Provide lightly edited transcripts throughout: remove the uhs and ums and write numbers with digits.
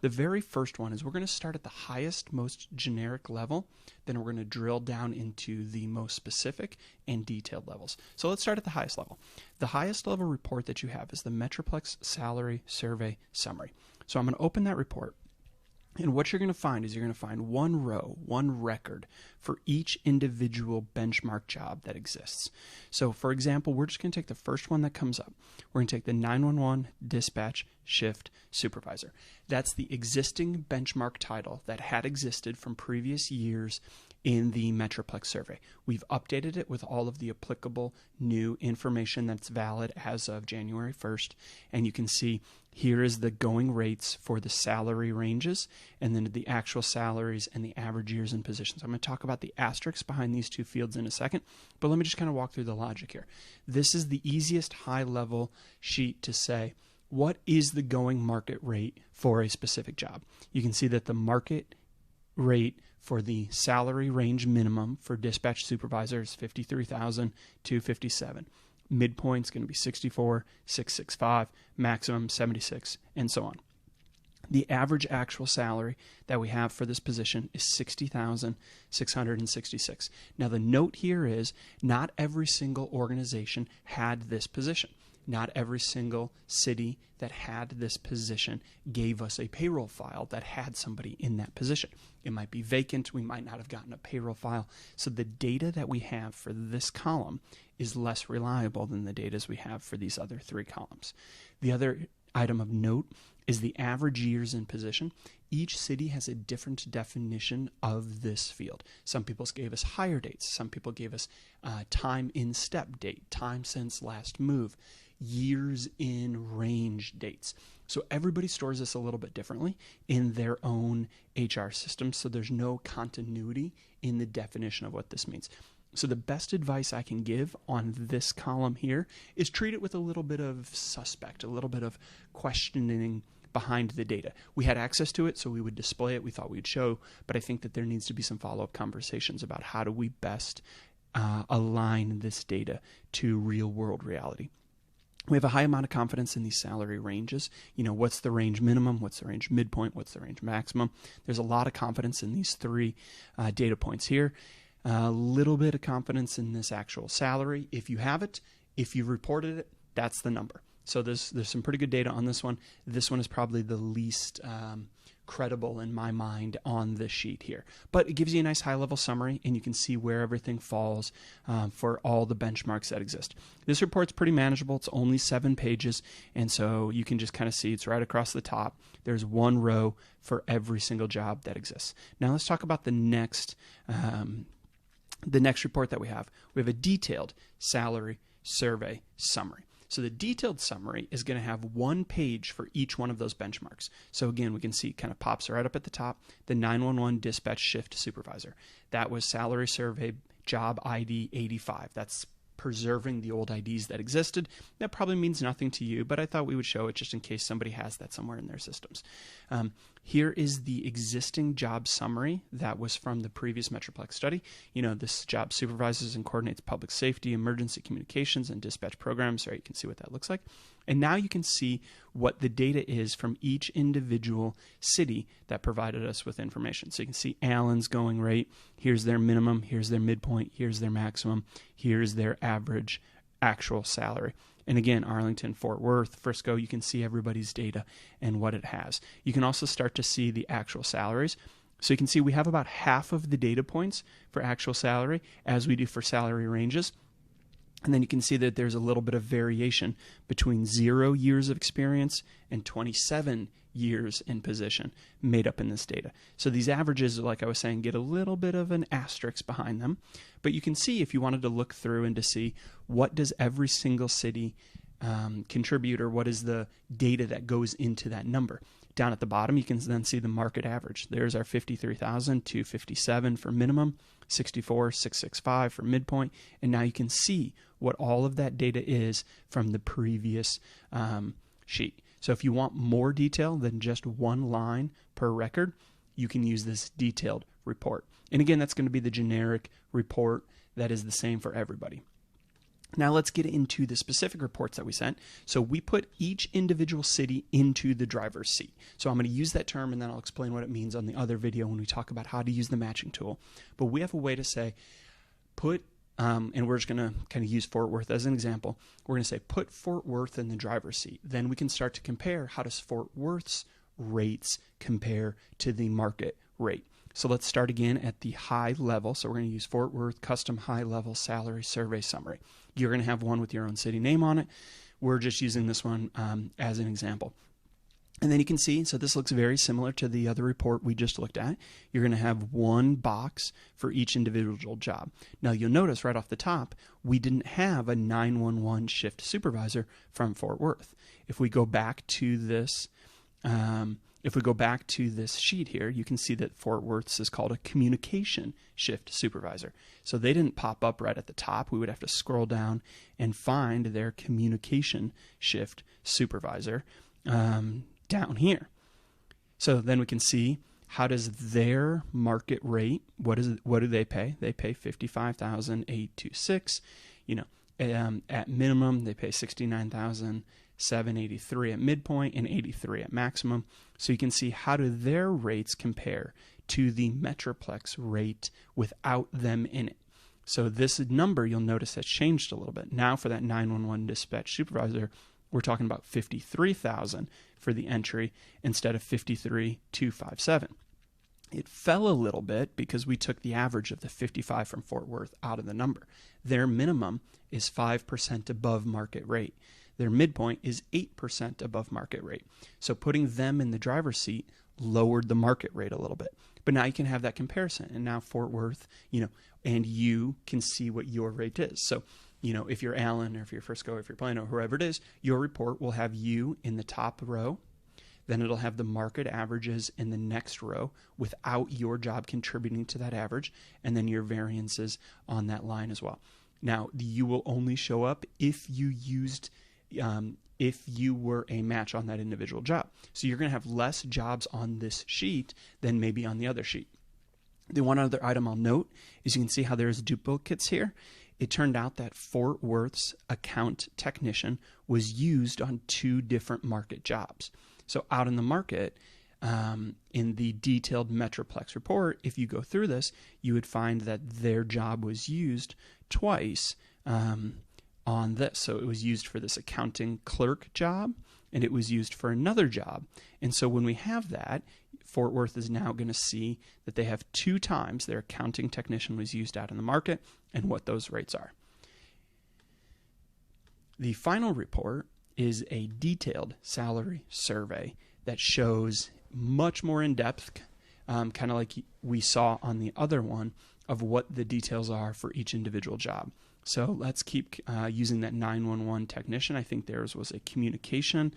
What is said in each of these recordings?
The very first one is we're going to start at the highest, most generic level, then we're going to drill down into the most specific and detailed levels. So let's start at the highest level. The highest level report that you have is the Metroplex Salary Survey Summary. So I'm going to open that report. And what you're going to find is you're going to find one row, one record for each individual benchmark job that exists. So for example, we're just going to take the first one that comes up. We're going to take the 911 dispatch shift supervisor. That's the existing benchmark title that had existed from previous years in the Metroplex survey. We've updated it with all of the applicable new information that's valid as of January 1st. And you can see here is the going rates for the salary ranges, and then the actual salaries and the average years and positions. I'm going to talk about the asterisks behind these two fields in a second, but let me just kind of walk through the logic here. This is the easiest high-level sheet to say, what is the going market rate for a specific job? You can see that the market rate for the salary range minimum for dispatch supervisor is $53,257. Midpoint's going to be 64,665, maximum 76, and so on. The average actual salary that we have for this position is $60,666. Now the note here is not every single organization had this position. Not every single city that had this position gave us a payroll file that had somebody in that position. It might be vacant. We might not have gotten a payroll file. So the data that we have for this column is less reliable than the data we have for these other three columns. The other item of note is the average years in position. Each city has a different definition of this field. Some people gave us hire dates. Some people gave us time in step date, time since last move, years in range dates. So everybody stores this a little bit differently in their own HR system, so there's no continuity in the definition of what this means. So the best advice I can give on this column here is treat it with a little bit of suspect, a little bit of questioning behind the data. We had access to it, so we would display it. We thought we'd show, but I think that there needs to be some follow-up conversations about how do we best align this data to real-world reality. We have a high amount of confidence in these salary ranges. You know, what's the range minimum? What's the range midpoint? What's the range maximum? There's a lot of confidence in these three data points here. A little bit of confidence in this actual salary. If you have it, if you reported it, that's the number. So there's some pretty good data on this one. This one is probably the least credible in my mind on this sheet here. But it gives you a nice high-level summary, and you can see where everything falls for all the benchmarks that exist. This report's pretty manageable. It's only 7 pages, and so you can just kind of see it's right across the top. There's one row for every single job that exists. Now let's talk about the next report that we have. We have a detailed salary survey summary. So the detailed summary is going to have 1 page for each one of those benchmarks. So again, we can see it kind of pops right up at the top, the 911 dispatch shift supervisor. That was salary survey job ID 85. That's preserving the old IDs that existed. That probably means nothing to you, but I thought we would show it just in case somebody has that somewhere in their systems. Here is the existing job summary that was from the previous Metroplex study. You know, this job supervises and coordinates public safety, emergency communications, and dispatch programs. Right, you can see what that looks like. And now you can see what the data is from each individual city that provided us with information. So you can see Allen's going rate. Here's their minimum. Here's their midpoint. Here's their maximum. Here's their average actual salary. And again, Arlington, Fort Worth, Frisco, you can see everybody's data and what it has. You can also start to see the actual salaries. So you can see we have about half of the data points for actual salary as we do for salary ranges. And then you can see that there's a little bit of variation between 0 years of experience and 27 years in position made up in this data. So these averages, like I was saying, get a little bit of an asterisk behind them. But you can see if you wanted to look through and to see what does every single city contribute, or what is the data that goes into that number. Down at the bottom, you can then see the market average. There's our 53,257 for minimum, 64,665 for midpoint, and now you can see what all of that data is from the previous sheet. So if you want more detail than just 1 line per record, you can use this detailed report. And again, that's going to be the generic report that is the same for everybody. Now let's get into the specific reports that we sent. So we put each individual city into the driver's seat. So I'm going to use that term and then I'll explain what it means on the other video when we talk about how to use the matching tool. But we have a way to say put, and we're just going to kind of use Fort Worth as an example. We're going to say put Fort Worth in the driver's seat. Then we can start to compare how does Fort Worth's rates compare to the market rate. So let's start again at the high level. So we're going to use Fort Worth Custom High Level Salary Survey Summary. You're going to have one with your own city name on it. We're just using this one as an example. And then you can see, so this looks very similar to the other report we just looked at. You're going to have one box for each individual job. Now you'll notice right off the top, we didn't have a 911 shift supervisor from Fort Worth. If we go back to this, sheet here, you can see that Fort Worth's is called a communication shift supervisor. So they didn't pop up right at the top. We would have to scroll down and find their communication shift supervisor down here. So then we can see how does their market rate, what do they pay? They pay $55,826. At minimum, they pay $69,783 at midpoint and $83 at maximum. So you can see how do their rates compare to the Metroplex rate without them in it. So this number, you'll notice, has changed a little bit. Now for that 911 dispatch supervisor, we're talking about $53,000 for the entry instead of $53,257. It fell a little bit because we took the average of the 55 from Fort Worth out of the number. Their minimum is 5% above market rate. Their midpoint is 8% above market rate. So putting them in the driver's seat lowered the market rate a little bit. But now you can have that comparison. And now Fort Worth, and you can see what your rate is. So, if you're Allen or if you're Frisco or if you're Plano, whoever it is, your report will have you in the top row. Then it'll have the market averages in the next row without your job contributing to that average, and then your variances on that line as well. Now, you will only show up if you were a match on that individual job. So you're going to have less jobs on this sheet than maybe on the other sheet. The one other item I'll note is you can see how there's duplicates here. It turned out that Fort Worth's account technician was used on 2 different market jobs. So out in the market, in the detailed Metroplex report, if you go through this, you would find that their job was used twice on this. So it was used for this accounting clerk job, and it was used for another job. And so when we have that, Fort Worth is now going to see that they have 2 times their accounting technician was used out in the market and what those rates are. The final report is a detailed salary survey that shows much more in depth, kind of like we saw on the other one, of what the details are for each individual job. So let's keep using that 911 technician. I think theirs was a communication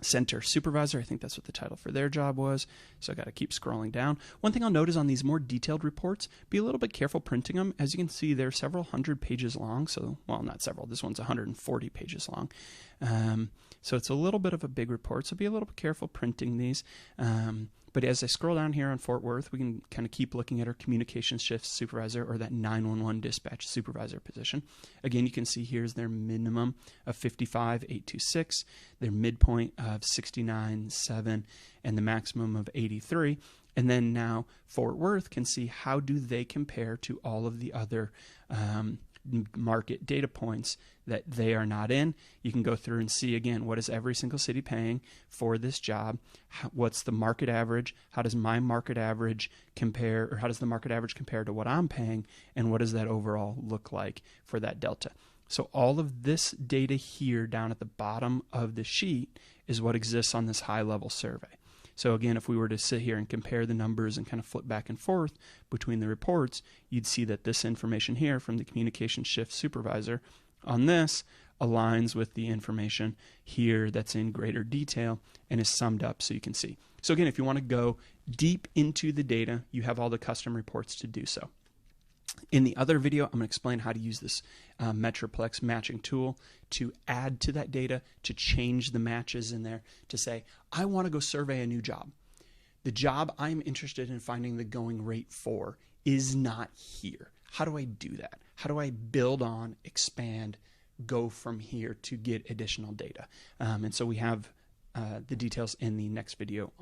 center supervisor. I think that's what the title for their job was. So I got to keep scrolling down. One thing I'll note is on these more detailed reports, be a little bit careful printing them. As you can see, they're several hundred pages long. So, well, not several. This one's 140 pages long. So it's a little bit of a big report. So be a little bit careful printing these. But as I scroll down here on Fort Worth, we can kind of keep looking at our communications shift supervisor or that 911 dispatch supervisor position. Again, you can see here's their minimum of 55,826, their midpoint of 69,7, and the maximum of 83. And then now Fort Worth can see how do they compare to all of the other market data points that they are not in. You can go through and see again, what is every single city paying for this job? What's the market average? How does my market average compare, or how does the market average compare to what I'm paying? And what does that overall look like for that delta? So all of this data here down at the bottom of the sheet is what exists on this high level survey. So again, if we were to sit here and compare the numbers and kind of flip back and forth between the reports, you'd see that this information here from the communication shift supervisor on this aligns with the information here that's in greater detail and is summed up so you can see. So again, if you want to go deep into the data, you have all the custom reports to do so. In the other video, I'm going to explain how to use this Metroplex matching tool to add to that data, to change the matches in there, to say, I want to go survey a new job. The job I'm interested in finding the going rate for is not here. How do I do that? How do I build on, expand, go from here to get additional data? And so we have the details in the next video.